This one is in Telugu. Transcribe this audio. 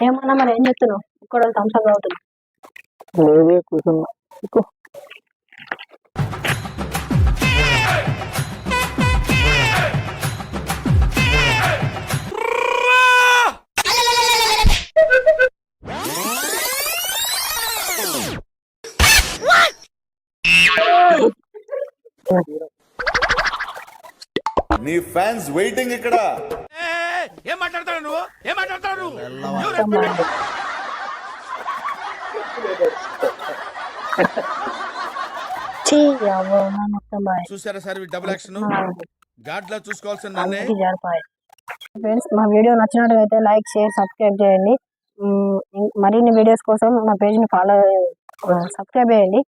ఏమన్నా మరి ఏం చెప్తున్నావు? ఇక్కడ థమ్స్అప్ అవుతుంది. లేదే కూర్చున్నా. నీ ఫ్యాన్స్ వెయిటింగ్ ఇక్కడ. ఏం మాట్లాడతావు నువ్వు? ఏం మాట్లాడతావు నువ్వు? చూసారా సార్ డబుల్ యాక్షన్ గాడ్ లా చూసుకోవాల్సింది నన్నే. ఫ్రెండ్స్, మా వీడియో నచ్చినట్లయితే లైక్, షేర్, సబ్స్క్రైబ్ చేయండి. మరిన్ని వీడియోస్ కోసం మా పేజ్ ని సబ్స్క్రైబ్ చేయండి.